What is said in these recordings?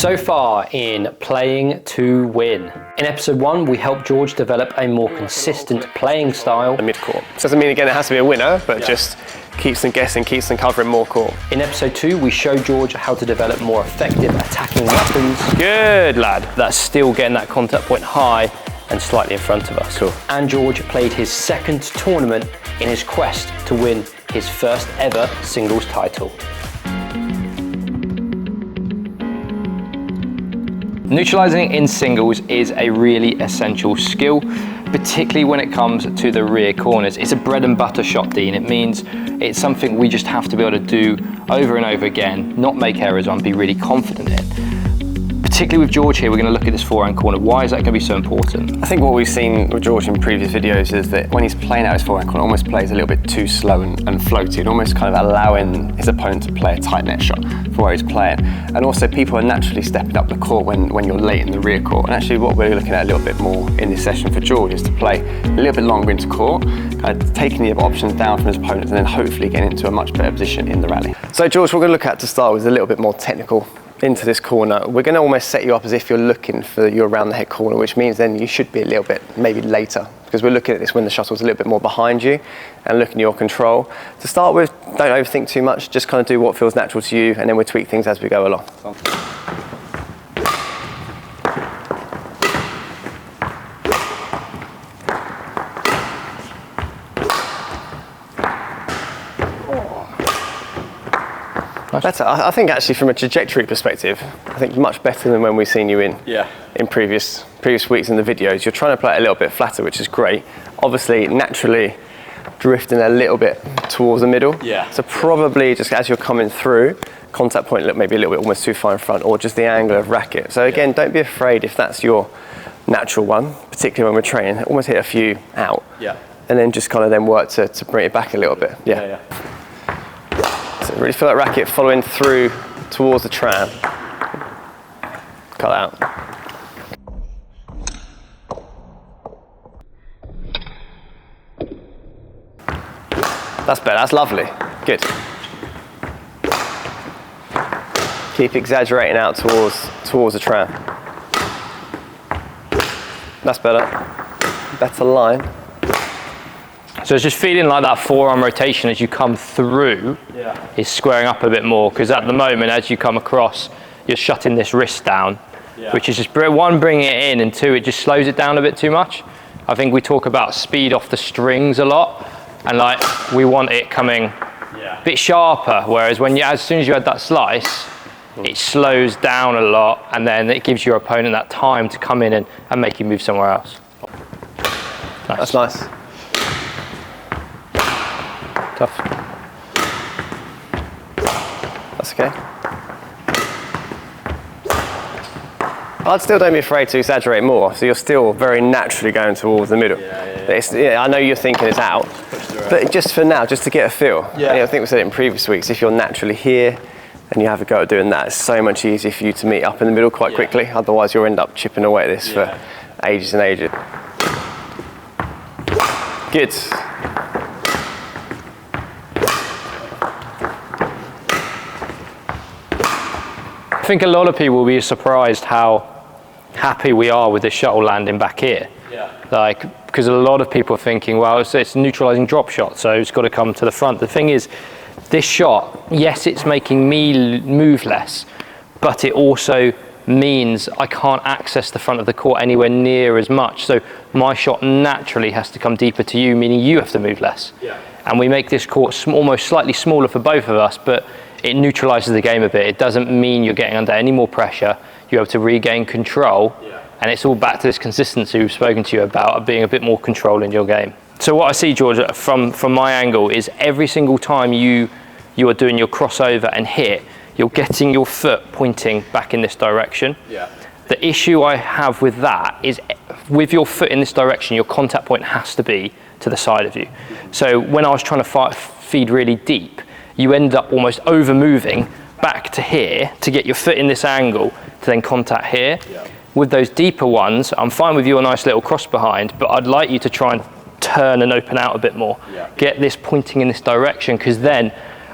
So far in Playing to Win. In episode 1, we helped George develop a more consistent playing style. The mid-court. So doesn't mean again it has to be a winner, but just keeps them guessing, keeps them covering more court. In episode 2, we showed George how to develop more effective attacking weapons. Good lad. That's still getting that contact point high and slightly in front of us. Cool. And George played his second tournament in his quest to win his first ever singles title. Neutralizing in singles is a really essential skill, particularly when it comes to the rear corners. It's a bread and butter shot, Dean. It means it's something we just have to be able to do over and over again, not make errors on, be really confident in. Particularly with George here, we're going to look at this forehand corner. Why is that going to be so important? I think what we've seen with George in previous videos is that when he's playing out his forehand corner, almost plays a little bit too slow and floaty, and almost kind of allowing his opponent to play a tight net shot for where he's playing. And also people are naturally stepping up the court when you're late in the rear court. And actually what we're looking at a little bit more in this session for George is to play a little bit longer into court, kind of taking the options down from his opponents and then hopefully getting into a much better position in the rally. So George, what we're going to look at to start with is a little bit more technical into this corner. We're going to almost set you up as if you're looking for your around the head corner, which means then you should be a little bit maybe later, because we're looking at this when the shuttle's a little bit more behind you and looking at your control. To start with, don't overthink too much, just kind of do what feels natural to you, and then we'll tweak things as we go along. Better. I think actually from a trajectory perspective, I think much better than when we've seen you in previous weeks in the videos. You're trying to play it a little bit flatter, which is great. Obviously, naturally drifting a little bit towards the middle. Yeah. So probably just as you're coming through, contact point look maybe a little bit almost too far in front, or just the angle of racket. So again, don't be afraid if that's your natural one, particularly when we're training. Almost hit a few out. Yeah. And then just kind of then work to bring it back a little bit. Yeah. So really feel that racket following through towards the tram. Cut out. That's better, that's lovely. Good. Keep exaggerating out towards the tram. That's better. Better line. So it's just feeling like that forearm rotation as you come through is squaring up a bit more, because at the moment as you come across, you're shutting this wrist down, which is just, one, bringing it in, and two, it just slows it down a bit too much. I think we talk about speed off the strings a lot, and like we want it coming a bit sharper, whereas when as soon as you add that slice, it slows down a lot, and then it gives your opponent that time to come in and make you move somewhere else. Nice. That's nice. Tough. That's okay. I'd still don't be afraid to exaggerate more, so you're still very naturally going towards the middle. I know you're thinking it's out, but just for now, just to get a feel. I think we said it in previous weeks, if you're naturally here and you have a go at doing that, it's so much easier for you to meet up in the middle quite quickly, otherwise you'll end up chipping away at this for ages and ages. Good. I think a lot of people will be surprised how happy we are with this shuttle landing back here. Like, because a lot of people are thinking, well, it's a neutralizing drop shot, so it's got to come to the front. The thing is, this shot, yes, it's making me move less, but it also means I can't access the front of the court anywhere near as much. So my shot naturally has to come deeper to you, meaning you have to move less. And we make this court almost slightly smaller for both of us, but it neutralizes the game a bit. It doesn't mean you're getting under any more pressure. You're able to regain control, and it's all back to this consistency we've spoken to you about, being a bit more control in your game. So what I see, George, from my angle is every single time you are doing your crossover and hit, you're getting your foot pointing back in this direction. The issue I have with that is with your foot in this direction, your contact point has to be to the side of you. So when I was trying to feed really deep, you end up almost over moving back to here to get your foot in this angle to then contact here. With those deeper ones, I'm fine with your nice little cross behind, but I'd like you to try and turn and open out a bit more. Get this pointing in this direction, because then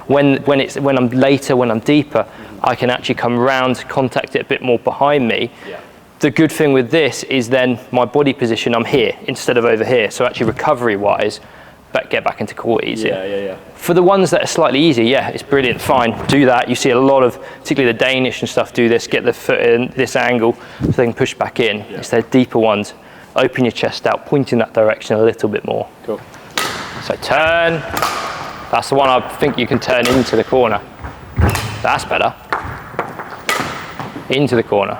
when I'm later, when I'm deeper, I can actually come round, contact it a bit more behind me. The good thing with this is then my body position, I'm here instead of over here. So actually recovery-wise, get back into court easier. For the ones that are slightly easier, yeah, it's brilliant, fine, do that. You see a lot of, particularly the Danish and stuff, do this, get the foot in this angle so they can push back in. It's their deeper ones. Open your chest out, point in that direction a little bit more. Cool. So turn. That's the one I think you can turn into the corner. That's better. Into the corner.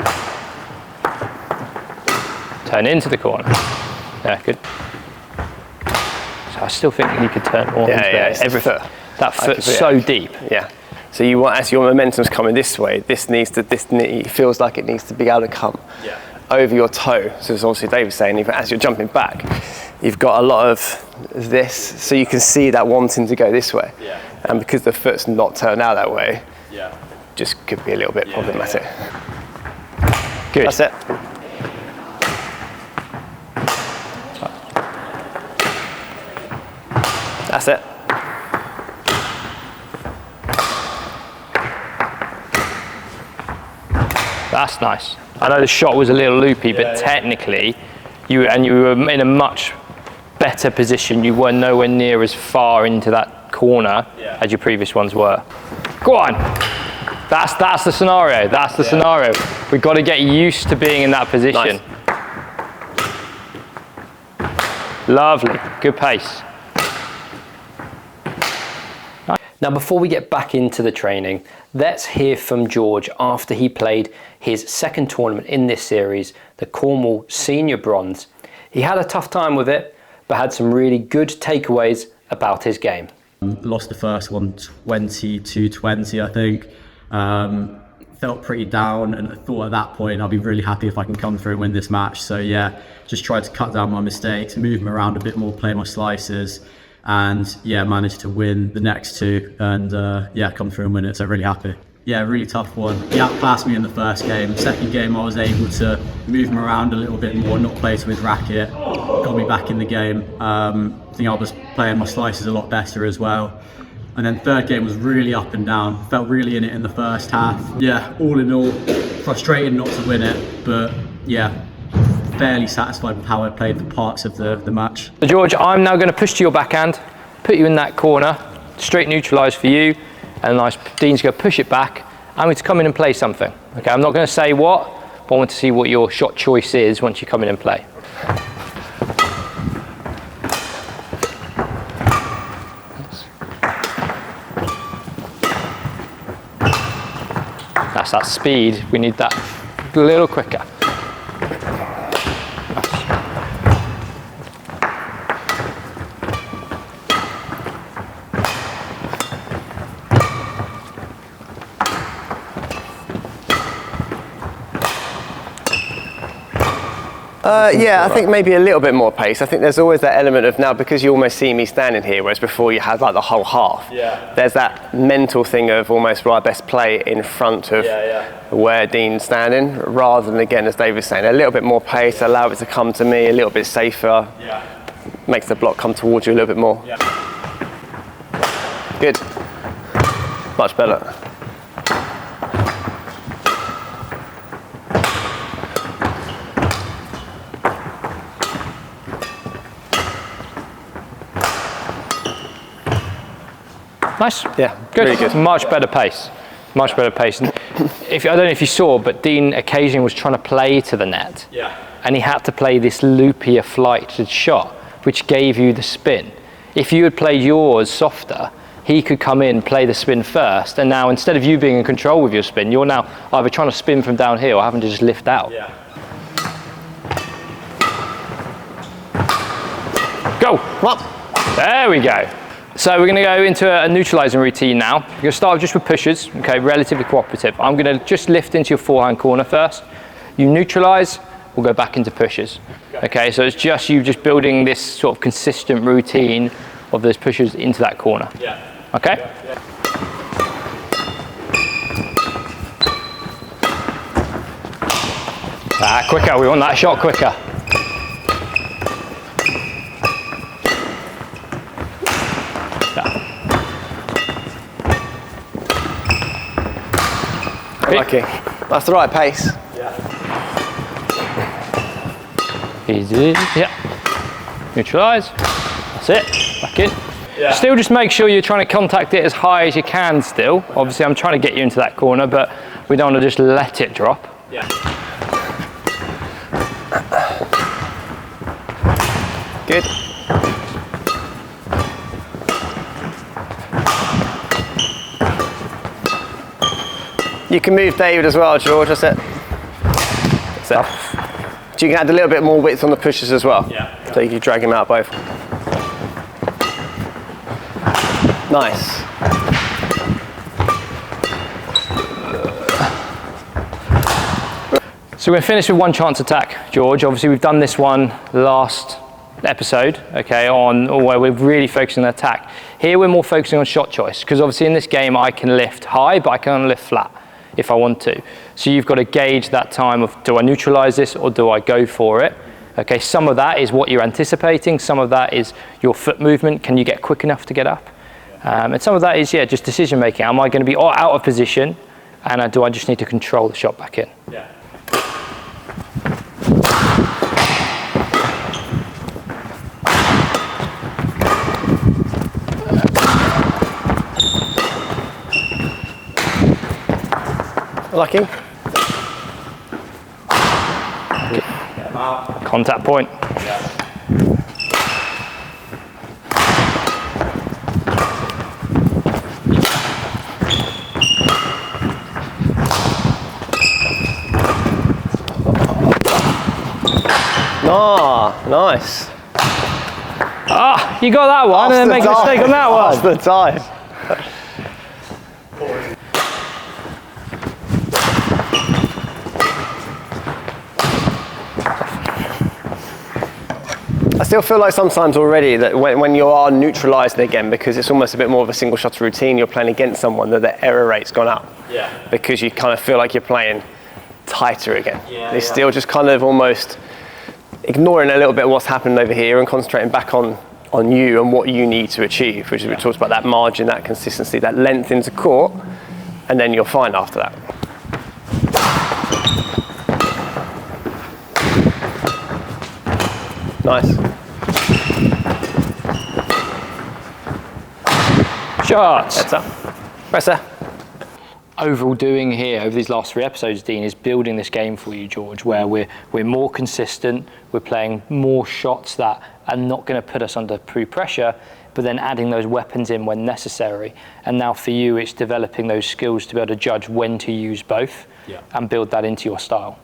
Turn into the corner. Yeah, good. So I still think you could turn more into there. Every foot. That foot's so deep. Yeah. So you want, as your momentum's coming this way, this knee feels like it needs to be able to come over your toe. So as obviously Dave was saying, even as you're jumping back, you've got a lot of this, so you can see that wanting to go this way. And because the foot's not turned out that way, just could be a little bit problematic. Good. That's it. That's it. That's nice. I know the shot was a little loopy, but technically, you were in a much better position. You were nowhere near as far into that corner as your previous ones were. Go on. That's the scenario. That's the scenario. We've got to get used to being in that position. Nice. Lovely. Good pace. Now, before we get back into the training, let's hear from George after he played his second tournament in this series, the Cornwall Senior Bronze. He had a tough time with it, but had some really good takeaways about his game. Lost the first one 22-20, I think. Felt pretty down and thought at that point I'll be really happy if I can come through and win this match. So yeah, just tried to cut down my mistakes, move them around a bit more, play my slices, and yeah, managed to win the next two and yeah, come through and win it. So really happy. Yeah, really tough one. He outclassed me in the first game. Second game I was able to move him around a little bit more, not play to his racket, got me back in the game. I think I was playing my slices a lot better as well. And then third game was really up and down. Felt really in it in the first half. Yeah, all in all, frustrated not to win it, but yeah, fairly satisfied with how I played the parts of the match. So George, I'm now going to push to your backhand, put you in that corner, straight neutralise for you, and nice Dean's going to push it back. I'm going to come in and play something. Okay, I'm not going to say what, but I want to see what your shot choice is once you come in and play. That's that speed. We need that a little quicker. Yeah, I think maybe a little bit more pace. I think there's always that element of now, because you almost see me standing here, whereas before you had like the whole half. Yeah. There's that mental thing of almost, well, I best play in front of where Dean's standing, rather than, again, as Dave was saying, a little bit more pace, allow it to come to me, a little bit safer, makes the block come towards you a little bit more. Good. Much better. Nice. Yeah, good. Really good. Much better pace. Much better pace. And I don't know if you saw, but Dean occasionally was trying to play to the net. Yeah. And he had to play this loopier flighted shot, which gave you the spin. If you had played yours softer, he could come in, play the spin first, and now instead of you being in control with your spin, you're now either trying to spin from down here or having to just lift out. Yeah. Go. Up. There we go. So we're going to go into a neutralizing routine now. We're going to start just with pushes, okay, relatively cooperative. I'm going to just lift into your forehand corner first. You neutralize, we'll go back into pushes. Okay, so it's just you just building this sort of consistent routine of those pushes into that corner. Yeah. Okay? Quicker, we want that shot quicker. Lucky. That's the right pace. Easy. Yeah. Neutralise. That's it. Back in. Yeah. Still just make sure you're trying to contact it as high as you can still. Obviously I'm trying to get you into that corner, but we don't want to just let it drop. Yeah. Good. You can move David as well, George, that's it. That's it. So you can add a little bit more width on the pushes as well. Yeah. So you can drag him out both. Nice. So we're finished with one chance attack, George. Obviously we've done this one last episode, okay, on where we're really focusing on attack. Here we're more focusing on shot choice, because obviously in this game I can lift high, but I can only lift flat if I want to. So you've got to gauge that time of, do I neutralize this or do I go for it? Okay, some of that is what you're anticipating, some of that is your foot movement, can you get quick enough to get up? And some of that is, yeah, just decision making. Am I going to be out of position, and do I just need to control the shot back in? Yeah. Lucky. Contact point. Ah, nice. Ah, you got that one, and then make a mistake on that one. That's the time. I still feel like sometimes already that when you are neutralising again, because it's almost a bit more of a single shot routine, you're playing against someone, that the error rate's gone up. Yeah. Because you kind of feel like you're playing tighter again. Yeah, You're still just kind of almost ignoring a little bit what's happened over here and concentrating back on you and what you need to achieve, which is we talked about, that margin, that consistency, that length into court, and then you're fine after that. Nice. Shots. Heads up. Presser. Overall doing here over these last 3 episodes, Dean, is building this game for you, George, where we're more consistent, we're playing more shots that are not going to put us under pressure, but then adding those weapons in when necessary. And now for you, it's developing those skills to be able to judge when to use both and build that into your style.